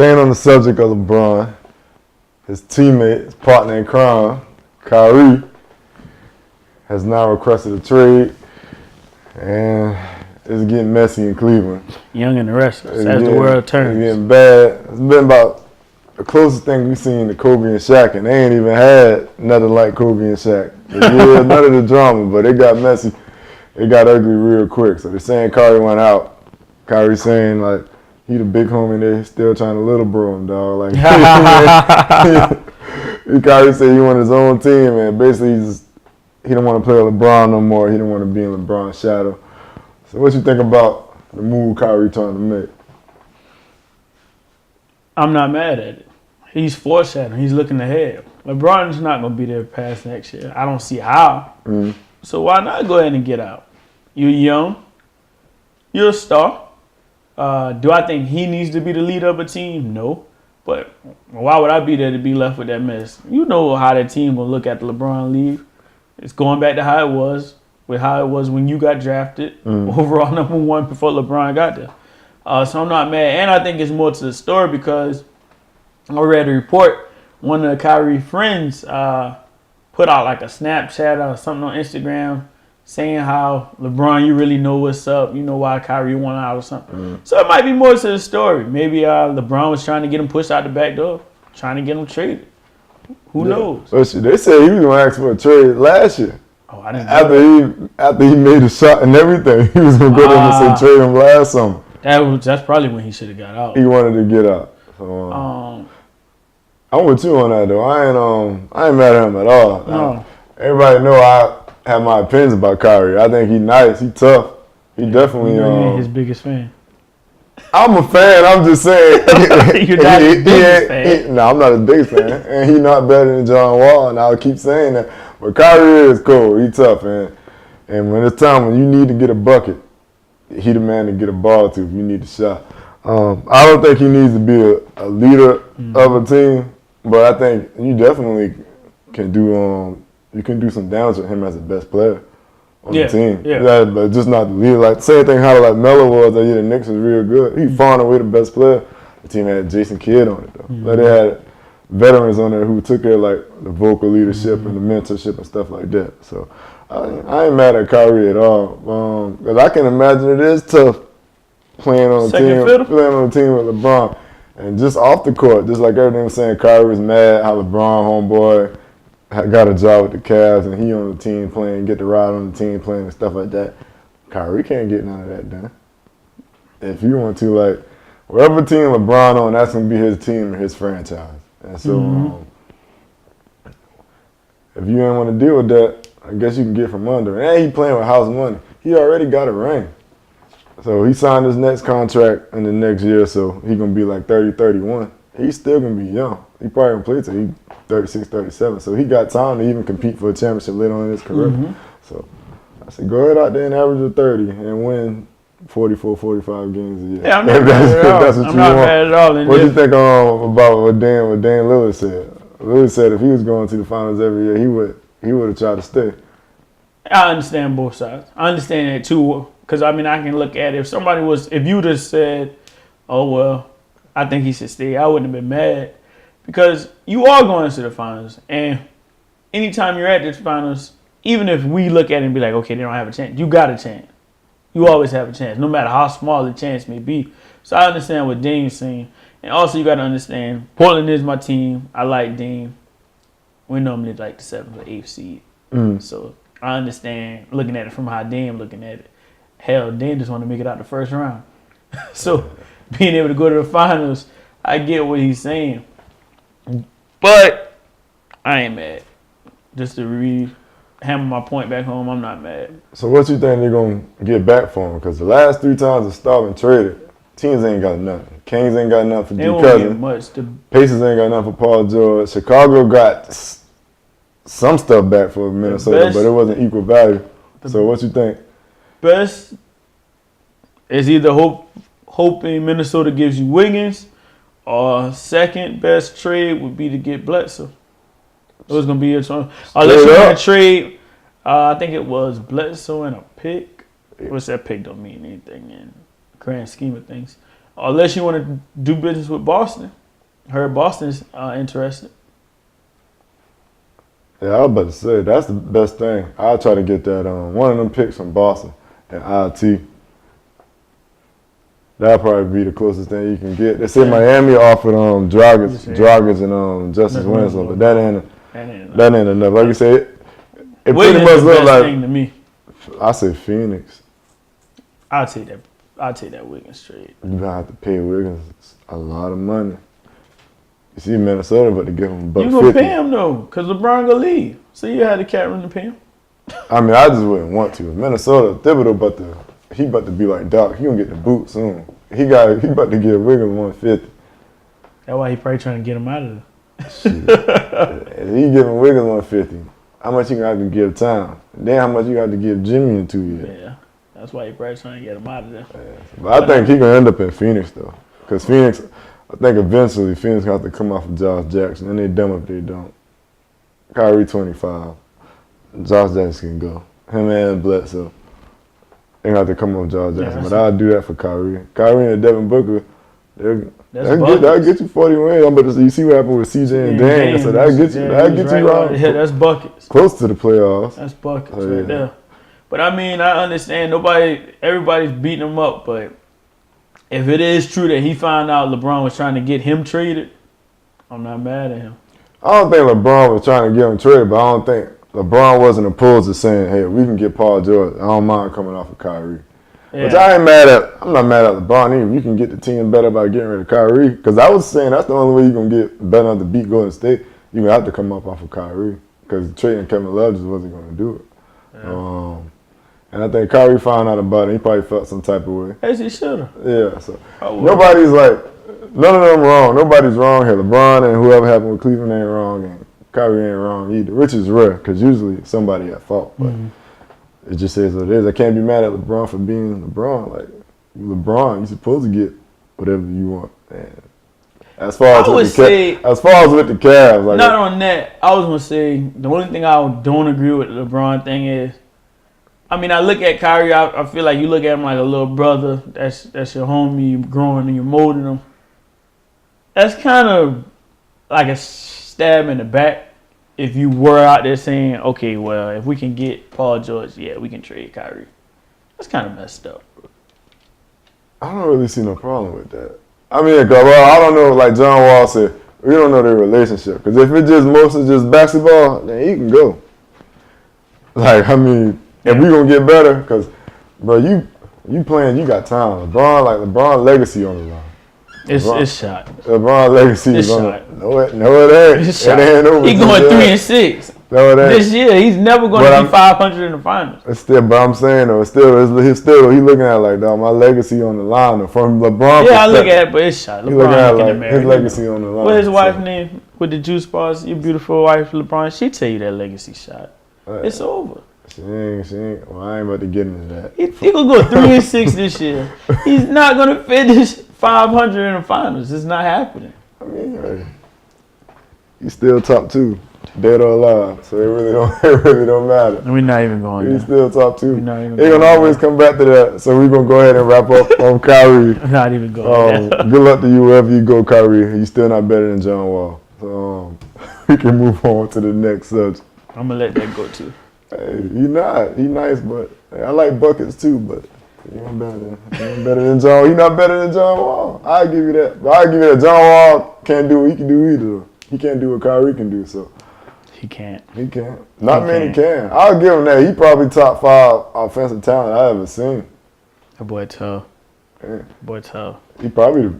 Staying on the subject of LeBron, his teammate, his partner in crime, Kyrie, has now requested a trade, and it's getting messy in Cleveland. Young and the restless, as the world turns. It's getting bad. It's been about the closest thing we've seen to Kobe and Shaq, and they ain't even had nothing like Kobe and Shaq. Yeah, none of the drama, but it got messy. It got ugly real quick. So they're saying Kyrie went out. Kyrie saying, like, he the big homie, they still trying to little bro him, dog. Like, Kyrie said he wanted his own team, and basically he don't want to play with LeBron no more. He don't want to be in LeBron's shadow. So what you think about the move Kyrie trying to make? I'm not mad at it. He's foreshadowing. He's looking ahead. LeBron's not going to be there past next year. I don't see how. Mm. So why not go ahead and get out? You're young. You're a star. Do I think he needs to be the leader of a team? No. But why would I be there to be left with that mess? You know how that team will look at the LeBron leave. It's going back to how it was, with how it was when you got drafted, overall #1 before LeBron got there. So I'm not mad. And I think it's more to the story because I read a report. One of Kyrie's friends put out like a Snapchat or something on Instagram saying how, LeBron, you really know what's up. You know why Kyrie won out or something. So it might be more to the story. Maybe LeBron was trying to get him pushed out the back door, trying to get him traded. Who knows? Listen, they said he was going to ask for a trade last year. Oh, I didn't know after he made a shot and everything, he was going to go there and say trade him last summer. That's probably when he should have got out. He wanted to get out. So, I'm with you on that though. I ain't mad at him at all. No. Everybody know I have my opinions about Kyrie. I think he's nice. He's tough. He definitely. You're his biggest fan. I'm a fan. I'm just saying. You're not his biggest fan. No, I'm not his biggest fan, and he's not better than John Wall. And I'll keep saying that. But Kyrie is cool. He's tough, and when it's time when you need to get a bucket, he the man to get a ball to if you need a shot. I don't think he needs to be a leader of a team, but I think you definitely can do you can do some damage with him as the best player on the team. Yeah. But just not the leader. Like same thing how like Melo was that year the Knicks was real good. He far and away the best player. The team had Jason Kidd on it though. But they had veterans on there who took care of like the vocal leadership and the mentorship and stuff like that. So I ain't mad at Kyrie at all. Because I can imagine it is tough playing on a team with LeBron. And just off the court, just like everything was saying, Kyrie was mad how LeBron, homeboy, got a job with the Cavs and he on the team playing, get to ride on the team playing and stuff like that. Kyrie can't get none of that done. If you want to, like, whatever team LeBron on, that's going to be his team or his franchise. And so if you ain't want to deal with that, I guess you can get from under. And he playing with house money. He already got a ring. So he signed his next contract in the next year, so he going to be like 30, 31. He's still going to be young. He probably going to play till he's 36, 37. So he got time to even compete for a championship later on in his career. So I said, go ahead out there and average a 30 and win 44, 45 games a year. Yeah, I'm not mad at all. That's what I'm you not want. mad at all. What do you think about what Dan Lillard said? Lillard said if he was going to the finals every year, he would have tried to stay. I understand both sides. I understand that too. Because, I mean, I can look at it. If you just said, oh, well, I think he should stay, I wouldn't have been mad. Because you are going to the finals. And anytime you're at the finals, even if we look at it and be like, okay, they don't have a chance, you got a chance. You always have a chance, no matter how small the chance may be. So I understand what Dame's saying. And also you got to understand, Portland is my team. I like Dame. We're normally like the 7th or 8th seed. So I understand looking at it from how Dame looking at it. Hell, Dame just want to make it out the first round. So being able to go to the finals, I get what he's saying. But I ain't mad. Just to hammer my point back home, I'm not mad. So what you think they're going to get back for him? Because the last 3 times the Star been traded, teams ain't got nothing. Kings ain't got nothing for D. Cousins. Pacers ain't got nothing for Paul George. Chicago got some stuff back for Minnesota, but it wasn't equal value. So what you think? Best is either hoping Minnesota gives you Wiggins, or second best trade would be to get Bledsoe. It was gonna be a unless you want to trade. I think it was Bledsoe and a pick. What's that pick? Don't mean anything in the grand scheme of things. Unless you want to do business with Boston. Heard Boston's interested. Yeah, I was about to say, that's the best thing. I'll try to get that one of them picks from Boston and IT. That'll probably be the closest thing you can get. They say Miami offered Dragic and Justice Winslow, but that ain't enough. Like you said, it pretty much looks like thing to me. I say Phoenix. I'll take that Wiggins trade. You're gonna have to pay Wiggins a lot of money. You see Minnesota about to give him $150. You gonna pay him though, cause LeBron gonna leave. So you had the cap room to pay him. I mean, I just wouldn't want to. Minnesota, Thibodeau he about to be like Doc. He gonna get the boot soon. He about to give Wiggins $150. That's why he probably trying to get him out of there. Shit. He giving Wiggins $150. How much you gonna have to give Tom? Then how much you got to give Jimmy in 2 years? Yeah, that's why he probably trying to get him out of there. Yeah. But I think he gonna end up in Phoenix though, cause Phoenix. I think eventually Phoenix has to come off of Josh Jackson, and they dumb if they don't. Kyrie 25. Josh Jackson can go. Him and Bledsoe. They have to come off Josh Jackson, but I'll do that for Kyrie. Kyrie and Devin Booker, that'll get you 40 wins. I'm about to you see what happened with CJ and Dame, so that'll get you right. Yeah, that's buckets. Close to the playoffs. That's buckets right there. But I mean, I understand everybody's beating him up, but if it is true that he found out LeBron was trying to get him traded, I'm not mad at him. I don't think LeBron was trying to get him traded, but I don't think LeBron wasn't opposed to saying, hey, we can get Paul George. I don't mind coming off of Kyrie. Yeah. Which I'm not mad at LeBron either. You can get the team better by getting rid of Kyrie. Because I was saying that's the only way you're going to get better to beat Golden State. You're going to have to come up off of Kyrie. Because trading Kevin Love just wasn't going to do it. Yeah. And I think Kyrie found out about it. He probably felt some type of way. As he should have. Yeah. So nobody's like, none of them wrong. Nobody's wrong here. LeBron and whoever happened with Cleveland ain't wrong. And Kyrie ain't wrong either, which is rare because usually somebody at fault. But it just is what it is. I can't be mad at LeBron for being LeBron. Like, LeBron, you're supposed to get whatever you want. And as far as with the Cavs, like not on that. I was gonna say the only thing I don't agree with the LeBron thing is, I mean, I look at Kyrie. I feel like you look at him like a little brother. That's your homie. You're growing and you're molding him. That's kind of like a stab in the back. If you were out there saying, okay, well, if we can get Paul George, yeah, we can trade Kyrie. That's kind of messed up. I don't really see no problem with that. I mean, I don't know, like John Wall said, we don't know their relationship. Because if it's just mostly just basketball, then he can go. Like, I mean, if we going to get better, because, bro, you playing, you got time. LeBron legacy on the line. It's shot. LeBron legacy is on it. No, it ain't. It's it ain't over. He's going 3-6. No, it ain't. This year, he's never going to be 500 in the finals. It's still, but I'm saying though, he's looking at it like, dog, my legacy on the line. From LeBron, yeah, I look at it, but it's shot. LeBron looking at like his legacy on the line. What his wife's name with the juice bars? Your beautiful wife, LeBron. She tell you that legacy shot. It's over. She ain't. Well, I ain't about to get into that. He gonna go 3-6 this year. He's not gonna finish 500 in the finals. It's not happening. I mean, he's still top 2, dead or alive. So it really don't matter. We're not even going there. He's still top 2. They're gonna always come back to that. So we're gonna go ahead and wrap up on Kyrie. Not even going there. Good luck to you wherever you go, Kyrie. He's still not better than John Wall. So we can move on to the next subject. I'm gonna let that go too. Hey, he nice, but I like buckets too, but he ain't better than John. He not better than John Wall. I'll give you that. But I'll give you that. John Wall can't do what he can do either. He can't do what Kyrie can do, so. He can't. He can't. Not many can. I'll give him that. He probably top 5 offensive talent I ever seen. That boy tough. Yeah. Boy tough. He's probably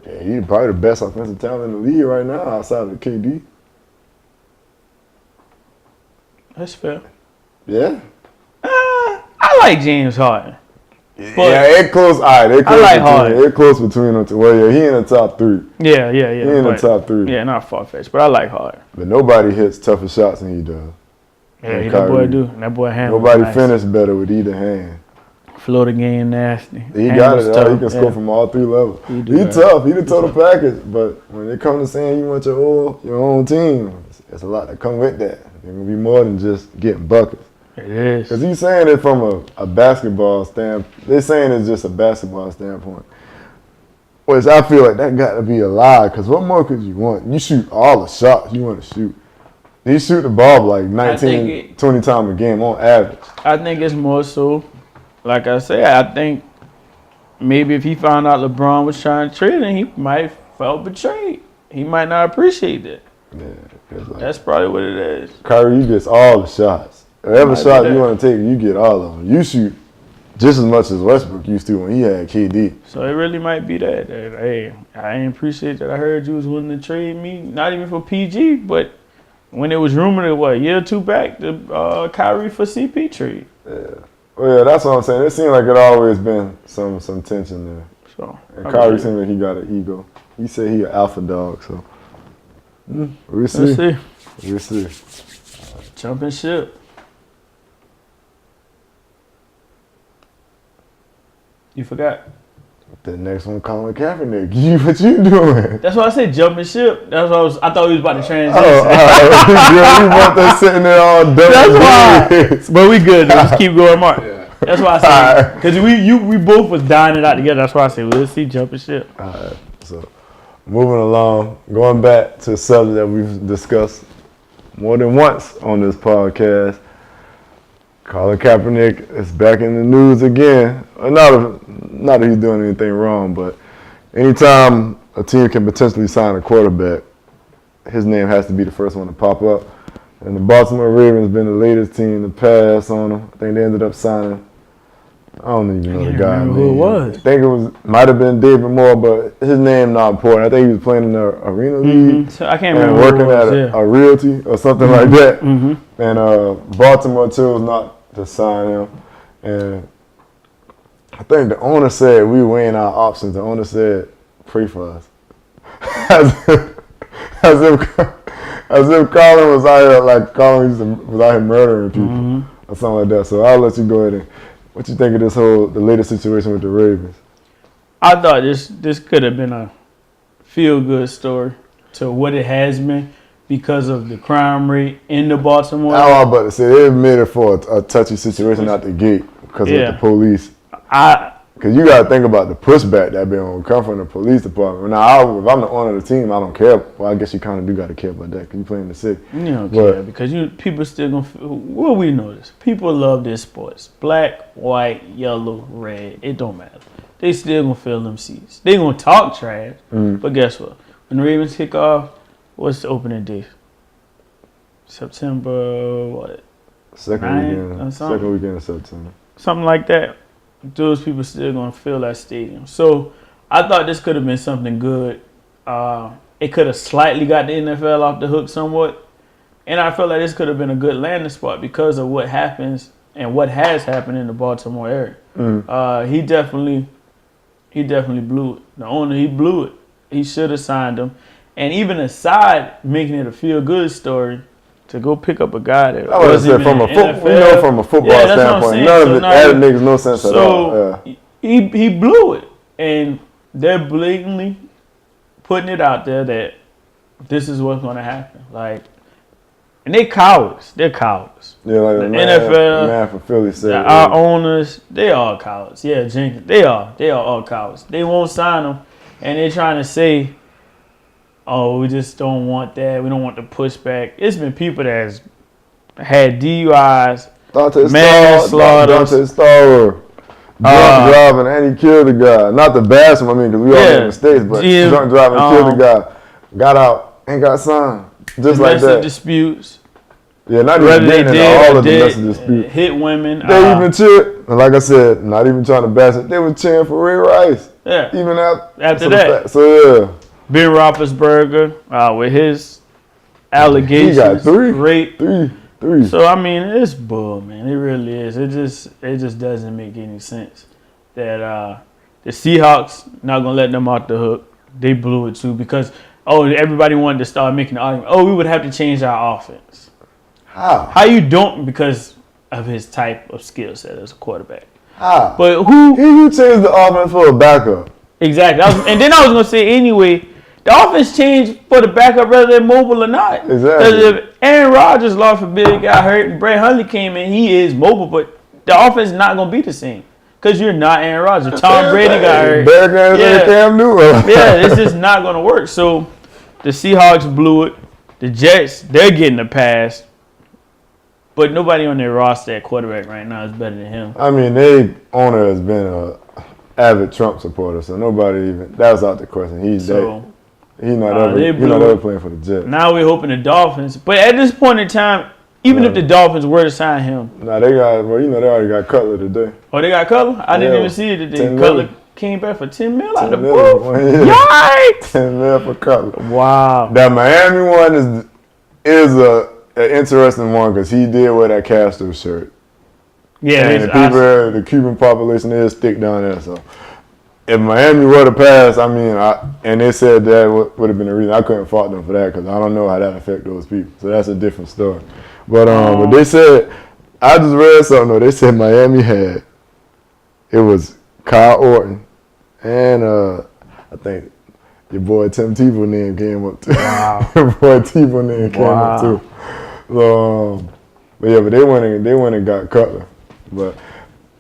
the best offensive talent in the league right now outside of KD. That's fair. Yeah. I like James Harden. Yeah, it's close. All right, I like Harden. It's close between them two. Well, yeah, he in the top 3. Yeah. He in the top 3. Yeah, not far-fetched, but I like Harden. But nobody hits tougher shots than he does. Yeah, that boy do. That boy handles nobody finished better with either hand. Floater game nasty. He got it. He can score from all 3 levels. He tough. He the total package. But when it comes to saying you want your own team, there's a lot that come with that. It's going to be more than just getting buckets. It is. Because he's saying it from a basketball standpoint. They're saying it's just a basketball standpoint. Which I feel like that got to be a lie. Because what more could you want? You shoot all the shots you want to shoot. He shoot the ball like 19, 20 times a game on average. I think it's more so, like I said, I think maybe if he found out LeBron was trying to trade him, he might felt betrayed. He might not appreciate that. Yeah, like, that's probably what it is. Kyrie, you get all the shots. Whatever shot you want to take, you get all of them. You shoot just as much as Westbrook used to when he had KD. So it really might be that hey, I ain't appreciate that I heard you was willing to trade me, not even for PG, but when it was rumored a year or two back, the Kyrie for CP trade. Yeah. Well, yeah, that's what I'm saying. It seemed like it always been some tension there. So and Kyrie seemed like he got an ego. He said he an alpha dog, so we'll see. We'll see. Jumping ship. You forgot. The next one, Colin Kaepernick. What you doing? That's why I said jumping ship. That's what I thought he was about to transition. You want that sitting there all done. That's why. But we good. Just keep going, Mark. Yeah. That's why I said because we both was dying it out together. That's why I said let's see jumping ship. All right. So moving along, going back to a subject that we've discussed more than once on this podcast. Colin Kaepernick is back in the news again. Not that he's doing anything wrong, but anytime a team can potentially sign a quarterback, his name has to be the first one to pop up. And the Baltimore Ravens been the latest team to pass on him. I think they ended up signing, I don't even know the guy's name. Who it was? I think might have been David Moore, but his name not important. I think he was playing in the Arena League. So I can't remember. Working at a realty or something like that. Mm-hmm. And Baltimore chose not to sign him. And I think the owner said we weighing our options. The owner said, pray for us. as if Colin was out here, like Colin was out here murdering people or something like that. So I'll let you go ahead and what you think of the latest situation with the Ravens? I thought this could have been a feel-good story to what it has been because of the crime rate in the Baltimore. I was about to say, they made it for a touchy situation out the gate because of the police. Because you got to think about the pushback that been come from the police department. Now, if I'm the owner of the team, I don't care. Well, I guess you kind of do got to care about that because you play in the city. You don't care because people still going to feel. Well, we know this. People love their sports. Black, white, yellow, red. It don't matter. They still going to fill them seats. They going to talk trash. But guess what? When the Ravens kick off, what's the opening day? September, what? Second weekend of September. Something like that. Those people still going to fill that stadium. So I thought this could have been something good. It could have slightly got the NFL off the hook somewhat. And I felt like this could have been a good landing spot because of what happens and what has happened in the Baltimore area. He definitely blew it. The owner, he blew it. He should have signed him. And even aside making it a feel-good story, to go pick up a guy that wasn't from a football standpoint, none of it added makes no sense at all. So he blew it, and they're blatantly putting it out there that this is what's going to happen. Like, and they're cowards. They're cowards. Yeah, like the NFL, man from Philly said. Our owners, they are cowards. Yeah, Jenkins, they are all cowards. They won't sign them, and they're trying to say, oh, we just don't want that. We don't want the pushback. It's been people that has had DUIs, manslaughter, drunk driving, and he killed the guy. Not the bash him, because we all make mistakes, but drunk driving, killed the guy. Got out and got signed. Just like that. Disputes. Yeah, not even getting into all of the domestic disputes. Hit women. They even cheered. Like I said, not even trying to bash it. They were cheering for Ray Rice. Yeah. Even after that. So, yeah. Ben Roethlisberger with his allegations. He got rape. Three. So, I mean, it's bull, man. It really is. It just doesn't make any sense that the Seahawks not going to let them off the hook. They blew it, too, because, everybody wanted to start making the argument. We would have to change our offense. How you don't? Because of his type of skill set as a quarterback. How? But who? You changed the offense for a backup. Exactly. And then I was going to say, anyway, The offense changed for the backup whether they're mobile or not. Exactly. Because if Aaron Rodgers, Lord forbid, got hurt and Brett Hundley came in, he is mobile, but the offense is not going to be the same. Because you're not Aaron Rodgers. Tom Brady got hurt. Cam Newton. Yeah, it's just not going to work. So the Seahawks blew it. The Jets, they're getting a pass. But nobody on their roster at quarterback right now is better than him. I mean, their owner has been an avid Trump supporter, so nobody even, that was out the question. He's not ever playing for the Jets. Now we're hoping the Dolphins. But at this point in time, even if the Dolphins were to sign him. Nah, they already got Cutler today. Oh, they got Cutler? I didn't even see it today. Cutler came back for $10 million out of the booth. Yikes! $10 million for Cutler. Wow. That Miami one is an interesting one because he did wear that Castro shirt. Yeah, and the Cuban population is thick down there. So if Miami were to pass, I mean, and they said that would have been the reason. I couldn't fault them for that because I don't know how that affect those people. So that's a different story. But they said, I just read something though. They said Miami it was Kyle Orton and I think your boy Tim Tebow name came up too. Wow. Your boy Tebow name came up too. So, but they went and got Cutler. But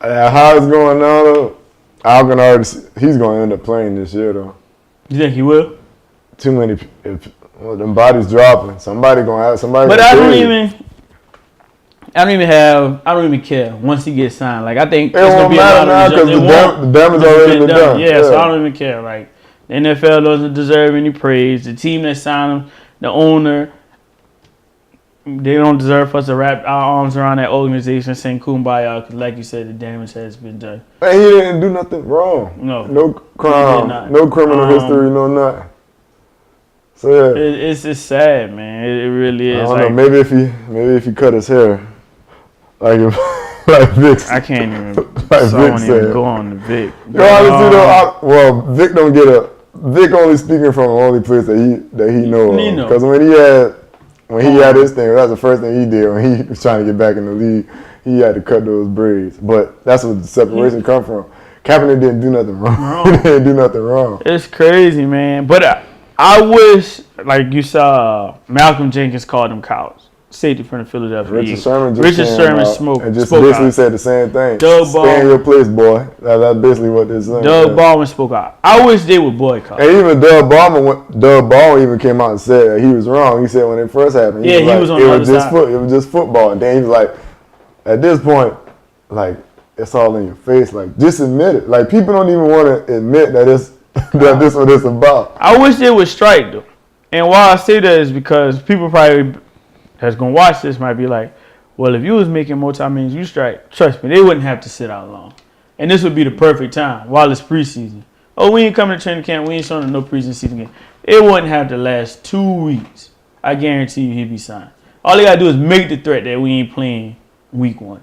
how it's going now though, Alvin already he's going to end up playing this year though. You think he will? Too many. Them bodies dropping. Somebody gonna have somebody. But I don't even care once he gets signed. Like I think it won't matter now because the damage already been done. Yeah, so I don't even care. Like the NFL doesn't deserve any praise. The team that signed him, the owner, they don't deserve us to wrap our arms around that organization saying kumbaya because, like you said, the damage has been done. And he didn't do nothing wrong. No crime, no criminal history, no nothing. So yeah, it's sad, man. It really is. I don't know. Maybe if he cut his hair, like Vic. I can't even. Like so Vic I won't said. even go on to Vic. Honestly though, Vic don't get Vic only speaking from the only place that he knows. Because when he had his thing, that was the first thing he did when he was trying to get back in the league. He had to cut those braids. But that's where the separation come from. Kaepernick didn't do nothing wrong. He didn't do nothing wrong. It's crazy, man. But I wish, like you saw, Malcolm Jenkins called them cowards. Safety from the Philadelphia Eagles. Richard Sherman spoke basically said the same thing. Stay in your place, boy. That's basically what they're saying. Doug Baldwin spoke out. I wish they would boycott. And even Doug Baldwin even came out and said that he was wrong. He said when it first happened, he was on the other side. It was just football. And then he was like, at this point, like it's all in your face. Like just admit it. Like people don't even want to admit that this what it's about. I wish they would strike though. And why I say that is because people probably that's gonna watch this might be like, well, if you was making more time means you strike. Trust me, they wouldn't have to sit out long. And this would be the perfect time while it's preseason. Oh, we ain't coming to training camp. We ain't showing no preseason game. It wouldn't have to last 2 weeks. I guarantee you he'd be signed. All they gotta do is make the threat that we ain't playing week 1.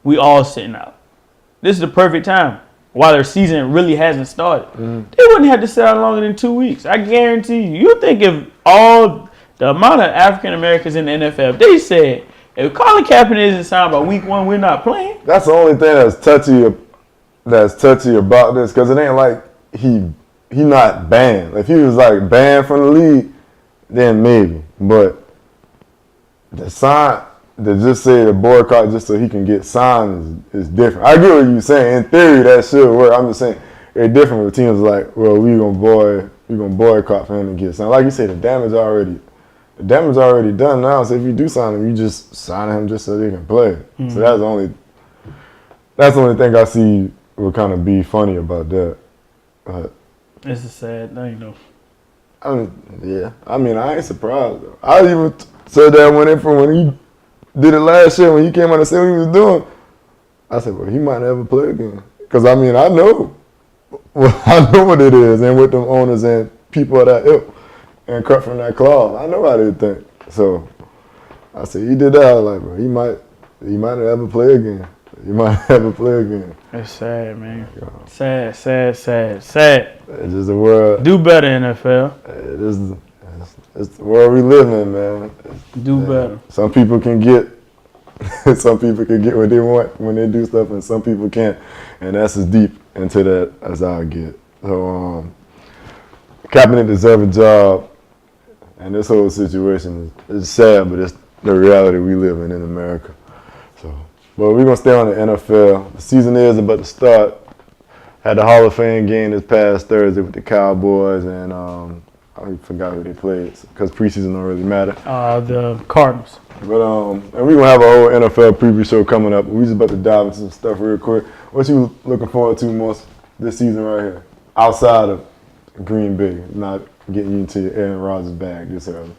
We all sitting out. This is the perfect time while their season really hasn't started. They wouldn't have to sit out longer than 2 weeks. I guarantee you. You think if all the amount of African Americans in the NFL, they said, if Colin Kaepernick isn't signed by week 1, we're not playing. That's the only thing that's touchy about this, because it ain't like he not banned. If he was like banned from the league, then maybe. But to just say the boycott just so he can get signed is different. I get what you're saying. In theory, that should work. I'm just saying it's different with teams like, well, we gonna boycott for him to get signed. Like you said, the damage already done now. So if you do sign him, you just sign him just so they can play. So that's the only thing I see would kind of be funny about that. It's a sad thing, though. I mean, I ain't surprised though. I even said that when he did it last year, when he came out and said what he was doing. I said, well, he might never play again. Because I mean, I know what it is, and with them owners and people of that ilk and cut from that cloth, I know how they think. So I said, he did that. I was like, bro, he might never play again. He might never play again. It's sad, man. Sad. It's just the world. Do better, NFL. It's the world we live in, man. Do better. Some people can get what they want when they do stuff, and some people can't. And that's as deep into that as I get. So Kaepernick deserves a job, and this whole situation is sad, but it's the reality we live in America. So, but we're gonna stay on the NFL. The season is about to start. Had the Hall of Fame game this past Thursday with the Cowboys, and I forgot who they played because preseason don't really matter. The Cardinals. But and we're gonna have a whole NFL preview show coming up. We just about to dive into some stuff real quick. What you looking forward to most this season right here, outside of Green Bay, not getting you into your Aaron Rodgers bag this early?